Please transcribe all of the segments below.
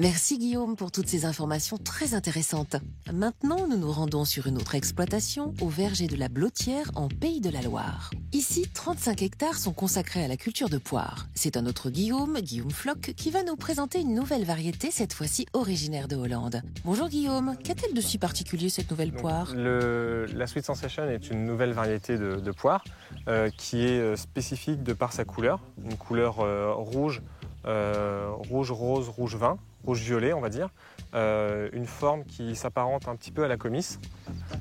Merci Guillaume pour toutes ces informations très intéressantes. Maintenant, nous nous rendons sur une autre exploitation, au verger de la Blotière, en Pays de la Loire. Ici, 35 hectares sont consacrés à la culture de poires. C'est un autre Guillaume Floch, qui va nous présenter une nouvelle variété, cette fois-ci originaire de Hollande. Bonjour Guillaume, qu'a-t-elle de si particulier cette nouvelle poire ? La Sweet Sensation est une nouvelle variété de poire qui est spécifique de par sa couleur, une couleur rouge, rose, rouge vin, rouge-violet on va dire, une forme qui s'apparente un petit peu à la comisse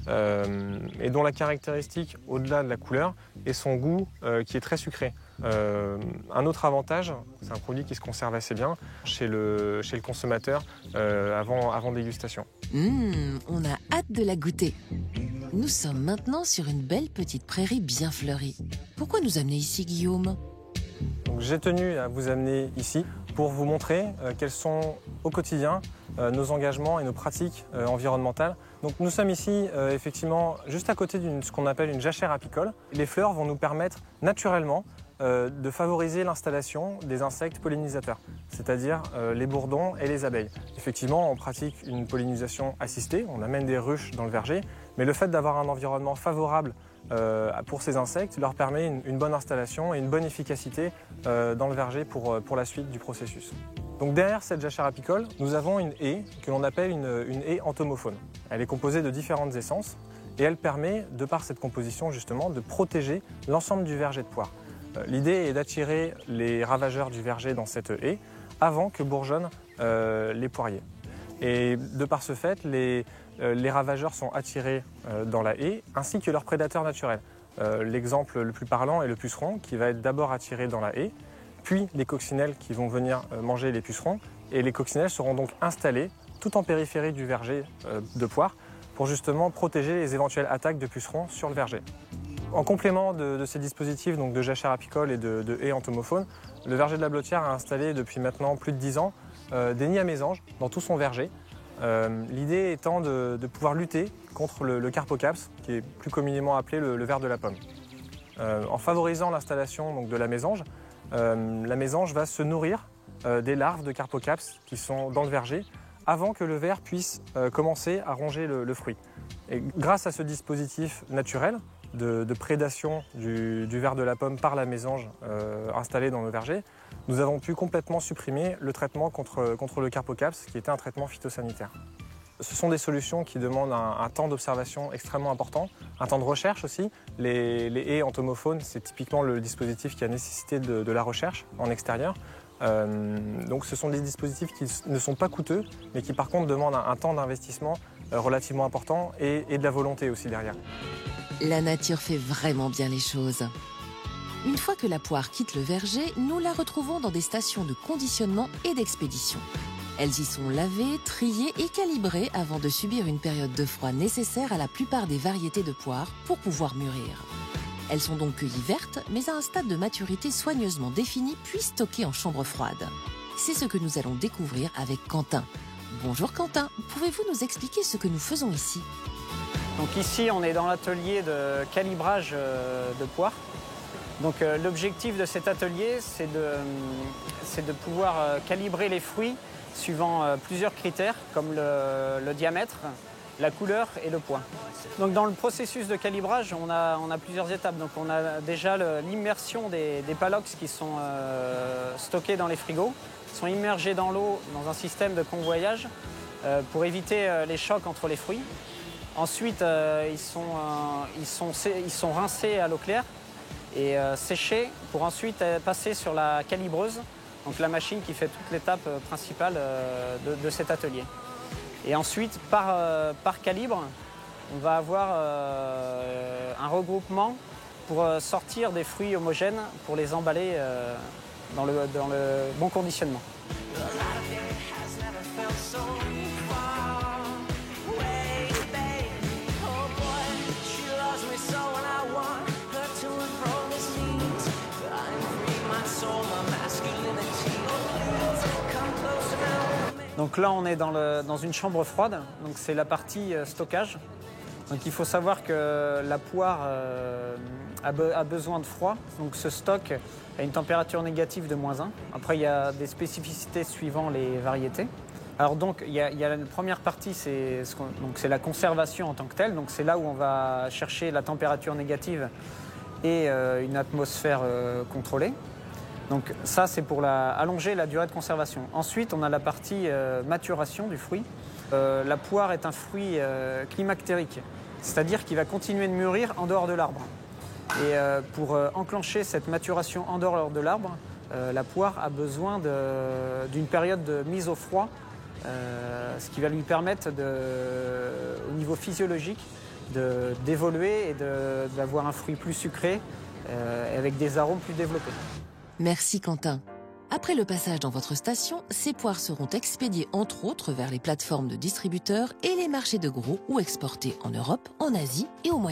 et dont la caractéristique au-delà de la couleur est son goût qui est très sucré. Un autre avantage, c'est un produit qui se conserve assez bien chez le consommateur avant dégustation. On a hâte de la goûter. Nous sommes maintenant sur une belle petite prairie bien fleurie. Pourquoi nous amener ici Guillaume ? Donc, j'ai tenu à vous amener ici pour vous montrer quels sont au quotidien nos engagements et nos pratiques environnementales. Donc, nous sommes ici effectivement juste à côté de ce qu'on appelle une jachère apicole. Les fleurs vont nous permettre naturellement de favoriser l'installation des insectes pollinisateurs, c'est-à-dire les bourdons et les abeilles. Effectivement, on pratique une pollinisation assistée, on amène des ruches dans le verger, mais le fait d'avoir un environnement favorable pour ces insectes leur permet une bonne installation et une bonne efficacité dans le verger pour la suite du processus. Donc derrière cette jachère apicole, nous avons une haie que l'on appelle une haie entomophone. Elle est composée de différentes essences et elle permet, de par cette composition justement, de protéger l'ensemble du verger de poires. L'idée est d'attirer les ravageurs du verger dans cette haie avant que bourgeonnent les poiriers. Et de par ce fait, les ravageurs sont attirés dans la haie, ainsi que leurs prédateurs naturels. L'exemple le plus parlant est le puceron, qui va être d'abord attiré dans la haie, puis les coccinelles qui vont venir manger les pucerons. Et les coccinelles seront donc installées tout en périphérie du verger de poires, pour justement protéger les éventuelles attaques de pucerons sur le verger. En complément de ces dispositifs donc de jachère apicole et de haies entomophones, le verger de la Blotière a installé depuis maintenant plus de 10 ans des nids à mésanges dans tout son verger. L'idée étant de pouvoir lutter contre le carpocaps, qui est plus communément appelé le ver de la pomme. En favorisant l'installation donc, de la mésange va se nourrir des larves de carpocaps qui sont dans le verger avant que le ver puisse commencer à ronger le fruit. Et grâce à ce dispositif naturel de prédation du ver de la pomme par la mésange installée dans le verger, nous avons pu complètement supprimer le traitement contre le carpocaps, qui était un traitement phytosanitaire. Ce sont des solutions qui demandent un temps d'observation extrêmement important, un temps de recherche aussi. Les haies entomophones, c'est typiquement le dispositif qui a nécessité de la recherche en extérieur. Donc ce sont des dispositifs qui ne sont pas coûteux, mais qui par contre demandent un temps d'investissement relativement important et de la volonté aussi derrière. La nature fait vraiment bien les choses. Une fois que la poire quitte le verger, nous la retrouvons dans des stations de conditionnement et d'expédition. Elles y sont lavées, triées et calibrées avant de subir une période de froid nécessaire à la plupart des variétés de poires pour pouvoir mûrir. Elles sont donc cueillies vertes, mais à un stade de maturité soigneusement défini, puis stockées en chambre froide. C'est ce que nous allons découvrir avec Quentin. Bonjour Quentin, pouvez-vous nous expliquer ce que nous faisons ici ? Donc ici, on est dans l'atelier de calibrage de poires. Donc l'objectif de cet atelier, c'est de pouvoir calibrer les fruits suivant plusieurs critères, comme le diamètre, la couleur et le poids. Donc dans le processus de calibrage, on a plusieurs étapes. Donc on a déjà l'immersion des palox qui sont stockés dans les frigos, qui sont immergés dans l'eau dans un système de convoyage pour éviter les chocs entre les fruits. Ensuite, ils sont rincés à l'eau claire et séchés pour ensuite passer sur la calibreuse, donc la machine qui fait toute l'étape principale de cet atelier. Et ensuite, par calibre, on va avoir un regroupement pour sortir des fruits homogènes pour les emballer dans le bon conditionnement. Donc là, on est dans une chambre froide, donc c'est la partie stockage. Donc il faut savoir que la poire a besoin de froid, donc ce stock a une température négative de -1. Après il y a des spécificités suivant les variétés. Alors donc il y a la première partie, c'est la conservation en tant que telle, donc c'est là où on va chercher la température négative et une atmosphère contrôlée. Donc ça c'est pour allonger la durée de conservation. Ensuite on a la partie maturation du fruit. La poire est un fruit climactérique, c'est-à-dire qu'il va continuer de mûrir en dehors de l'arbre. Et pour enclencher cette maturation en dehors de l'arbre, la poire a besoin d'une période de mise au froid, ce qui va lui permettre, au niveau physiologique, d'évoluer et d'avoir un fruit plus sucré avec des arômes plus développés. Merci Quentin. Après le passage dans votre station, ces poires seront expédiées entre autres vers les plateformes de distributeurs et les marchés de gros ou exportées en Europe, en Asie et au Moyen-Orient.